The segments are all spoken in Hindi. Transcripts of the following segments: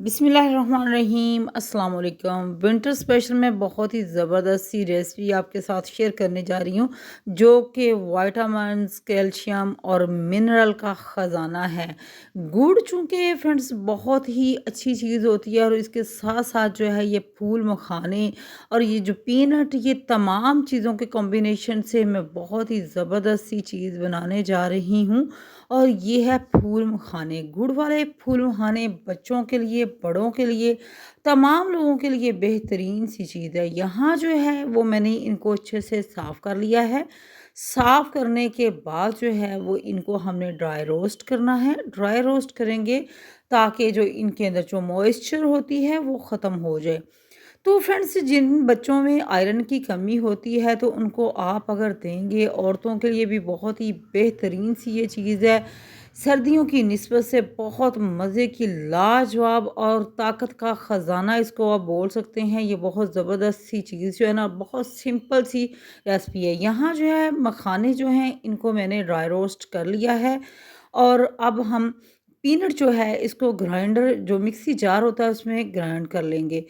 बिस्मिल्लाहिर्रहमानिर्रहीम अस्सलाम वालेकुम। विंटर स्पेशल में बहुत ही ज़बरदस्त सी रेसिपी आपके साथ शेयर करने जा रही हूँ जो कि विटामिन्स, कैल्शियम और मिनरल का ख़जाना है। गुड़ चूँकि फ्रेंड्स बहुत ही अच्छी चीज़ होती है और इसके साथ-साथ जो है ये फूल मखाने और ये जो पीनट ये तमाम चीज़ों के कॉम्बिनेशन से मैं बहुत ही ज़बरदस्त सी चीज़ बनाने जा रही हूँ और ये है फूल मखाने। गुड़ वाले फूल मखाने बच्चों के लिए, बड़ों के लिए, तमाम लोगों के लिए बेहतरीन सी चीज़ है। यहाँ जो है वो मैंने इनको अच्छे से साफ़ कर लिया है। साफ़ करने के बाद जो है वो इनको हमने ड्राई रोस्ट करना है। ड्राई रोस्ट करेंगे ताकि जो इनके अंदर जो मॉइस्चर होती है वो ख़त्म हो जाए। तो फ्रेंड्स जिन बच्चों में आयरन की कमी होती है तो उनको आप अगर देंगे, औरतों के लिए भी बहुत ही बेहतरीन सी ये चीज़ है। सर्दियों की निस्बत से बहुत मज़े की लाजवाब और ताकत का ख़जाना इसको आप बोल सकते हैं। ये बहुत ज़बरदस्त सी चीज़ जो है ना, बहुत सिंपल सी रेसिपी है। यहाँ जो है मखाने जो हैं इनको मैंने ड्राई रोस्ट कर लिया है और अब हम पीनट जो है इसको ग्राइंडर जो मिक्सी जार होता है उसमें ग्राइंड कर लेंगे।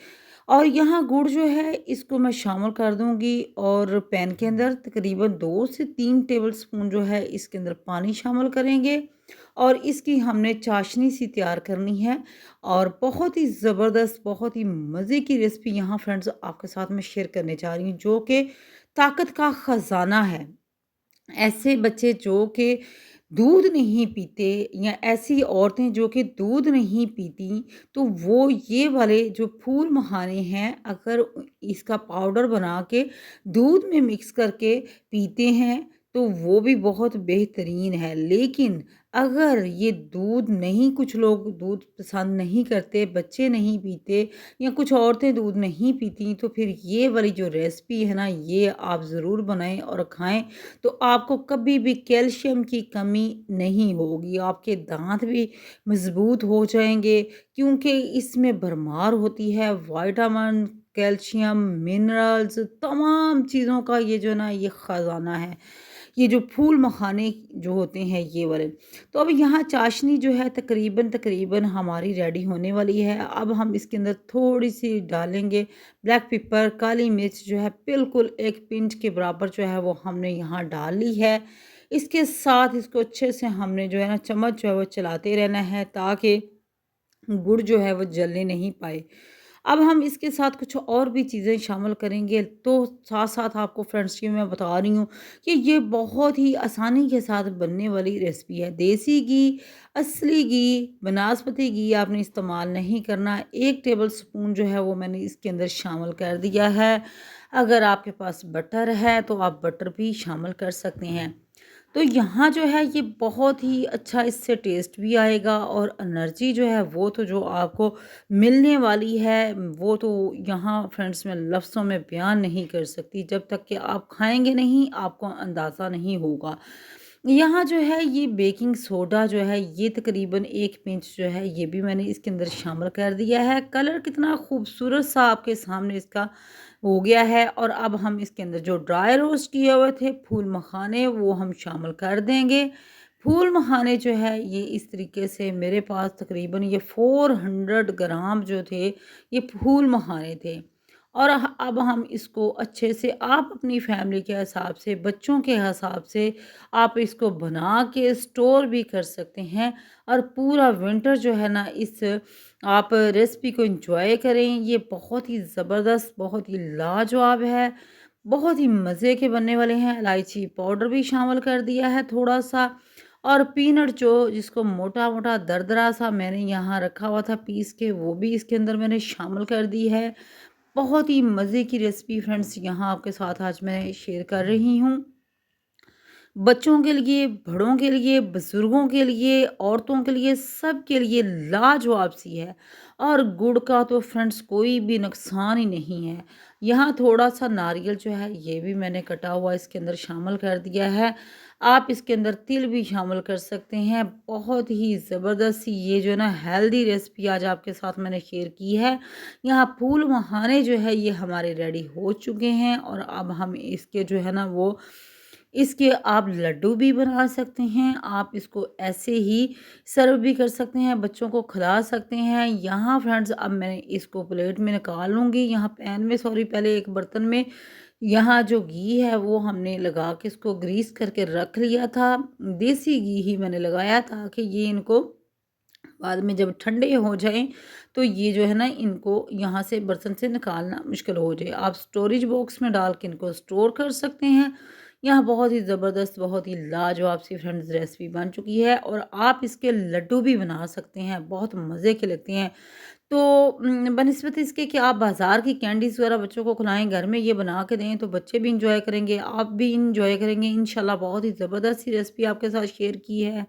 और यहाँ गुड़ जो है इसको मैं शामिल कर दूँगी और पैन के अंदर तकरीबन 2 से 3 टेबलस्पून जो है इसके अंदर पानी शामिल करेंगे और इसकी हमने चाशनी सी तैयार करनी है और बहुत ही ज़बरदस्त, बहुत ही मज़े की रेसिपी यहाँ फ्रेंड्स आपके साथ मैं शेयर करने जा रही हूँ जो कि ताकत का ख़जाना है। ऐसे बच्चे जो कि दूध नहीं पीते या ऐसी औरतें जो कि दूध नहीं पीती, तो वो ये वाले जो फूल मखाने हैं, अगर इसका पाउडर बना के दूध में मिक्स करके पीते हैं, तो वो भी बहुत बेहतरीन है। लेकिन अगर ये दूध नहीं कुछ लोग दूध पसंद नहीं करते, बच्चे नहीं पीते या कुछ औरतें दूध नहीं पीती, तो फिर ये वाली जो रेसिपी है ना, ये आप ज़रूर बनाएँ और खाएँ। तो आपको कभी भी कैल्शियम की कमी नहीं होगी, आपके दाँत भी मज़बूत हो जाएँगे क्योंकि इसमें भरमार होती है विटामिन, कैल्शियम, मिनरल्स तमाम चीज़ों का ये जो है ना ये ख़ज़ाना है। ये जो फूल मखाने जो होते हैं ये वाले। तो अब यहाँ चाशनी जो है तकरीबन हमारी रेडी होने वाली है। अब हम इसके अंदर थोड़ी-सी डालेंगे ब्लैक पेपर, काली मिर्च जो है बिल्कुल 1 पिंच के बराबर जो है वो हमने यहाँ डाल ली है। इसके साथ इसको अच्छे से हमने जो है ना चम्मच जो है वो चलाते रहना है ताकि गुड़ जो है वो जलने नहीं पाए। अब हम इसके साथ कुछ और भी चीज़ें शामिल करेंगे तो साथ-साथ आपको फ्रेंड्स ये मैं बता रही हूँ कि ये बहुत ही आसानी के साथ बनने वाली रेसिपी है। देसी घी, असली घी, वनस्पति घी आपने इस्तेमाल नहीं करना। 1 टेबलस्पून जो है वो मैंने इसके अंदर शामिल कर दिया है। अगर आपके पास बटर है तो आप बटर भी शामिल कर सकते हैं। तो यहाँ जो है ये बहुत ही अच्छा इससे टेस्ट भी आएगा और एनर्जी जो है वो तो जो आपको मिलने वाली है वो तो यहाँ फ्रेंड्स मैं लफ्ज़ों में बयान नहीं कर सकती। जब तक कि आप खाएँगे नहीं आपको अंदाज़ा नहीं होगा। यहाँ जो है ये बेकिंग सोडा जो है ये तकरीबन 1 पिंच जो है ये भी मैंने इसके अंदर शामिल कर दिया है। कलर कितना खूबसूरत सा आपके सामने इसका हो गया है और अब हम इसके अंदर जो ड्राई रोस्ट किए हुए थे फूल मखाने वो हम शामिल कर देंगे। फूल मखाने जो है ये इस तरीके से मेरे पास तकरीबन ये 400 ग्राम जो थे ये फूल मखाने थे। और अब हम इसको अच्छे से आप अपनी फैमिली के हिसाब से, बच्चों के हिसाब से आप इसको बना के स्टोर भी कर सकते हैं और पूरा विंटर जो है ना इस आप रेसिपी को एंजॉय करें। ये बहुत ही ज़बरदस्त, बहुत ही लाजवाब है, बहुत ही मज़े के बनने वाले हैं। इलायची पाउडर भी शामिल कर दिया है थोड़ा-सा और पीनट जो जिसको मोटा-मोटा दरदरा सा मैंने यहाँ रखा हुआ था पीस के, वो भी इसके अंदर मैंने शामिल कर दी है। बहुत ही मज़े की रेसिपी फ्रेंड्स यहाँ आपके साथ आज मैं शेयर कर रही हूँ। बच्चों के लिए, बड़ों के लिए, बुज़ुर्गों के लिए, औरतों के लिए, सबके लिए लाजवाब सी है और गुड़ का तो फ्रेंड्स कोई भी नुकसान ही नहीं है। यहाँ थोड़ा-सा नारियल जो है ये भी मैंने कटा हुआ इसके अंदर शामिल कर दिया है। आप इसके अंदर तिल भी शामिल कर सकते हैं। बहुत ही ज़बरदस्त सी ये जो है ना हेल्दी रेसिपी आज आपके साथ मैंने शेयर की है। यहाँ फूल मखाने जो है ये हमारे रेडी हो चुके हैं और अब हम इसके जो है ना वो इसके आप लड्डू भी बना सकते हैं, आप इसको ऐसे ही सर्व भी कर सकते हैं, बच्चों को खिला सकते हैं। यहाँ फ्रेंड्स अब मैं इसको प्लेट में निकाल लूँगी, यहाँ पैन में सॉरी पहले एक बर्तन में यहाँ जो घी है वो हमने लगा के इसको ग्रीस करके रख लिया था। देसी घी ही मैंने लगाया ताकि ये इनको बाद में जब ठंडे हो जाएँ, तो ये जो है ना इनको यहाँ से बर्तन से निकालना मुश्किल हो जाए। आप स्टोरेज बॉक्स में डाल के इनको स्टोर कर सकते हैं। यहाँ बहुत ही ज़बरदस्त, बहुत ही लाजवाब सी फ्रेंड्स रेसिपी बन चुकी है और आप इसके लड्डू भी बना सकते हैं, बहुत मज़े के लगते हैं। तो बनिस्बत इसके कि आप बाज़ार की कैंडीज़ वगैरह बच्चों को खिलाएँ, घर में ये बना के दें तो बच्चे भी एंजॉय करेंगे, आप भी एंजॉय करेंगे इंशाल्लाह। बहुत ही ज़बरदस्त सी रेसिपी आपके साथ शेयर की है।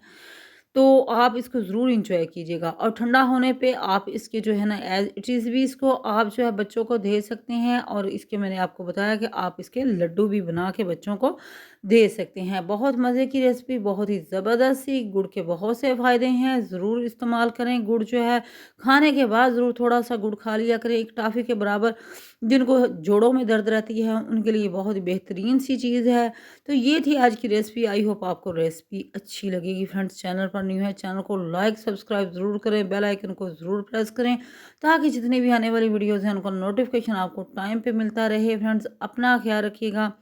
तो आप इसको ज़रूर एंजॉय कीजिएगा और ठंडा होने पे आप इसके जो है ना एज़ इट इज़ भी इसको आप जो है बच्चों को दे सकते हैं और इसके मैंने आपको बताया कि आप इसके लड्डू भी बना के बच्चों को दे सकते हैं। बहुत मज़े की रेसिपी, बहुत ही ज़बरदस्त सी, गुड़ के बहुत से फ़ायदे हैं, ज़रूर इस्तेमाल करें। गुड़ जो है खाने के बाद ज़रूर थोड़ा-सा गुड़ खा लिया करें, एक टॉफ़ी के बराबर। जिनको जोड़ों में दर्द रहती है उनके लिए बहुत ही बेहतरीन सी चीज़ है। तो ये थी आज की रेसिपी। आई होप आपको रेसिपी अच्छी लगेगी फ्रेंड्स। चैनल पर न्यू है, चैनल को लाइक सब्सक्राइब ज़रूर करें, बेल आइकन को ज़रूर प्रेस करें ताकि जितनी भी आने वाली वीडियोज़ हैं उनका नोटिफिकेशन आपको टाइम पे मिलता रहे। फ्रेंड्स अपना ख्याल रखिएगा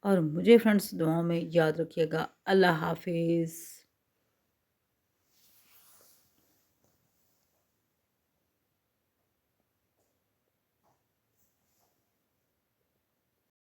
और मुझे फ्रेंड्स दुआओं में याद रखिएगा। अल्लाह हाफिज़।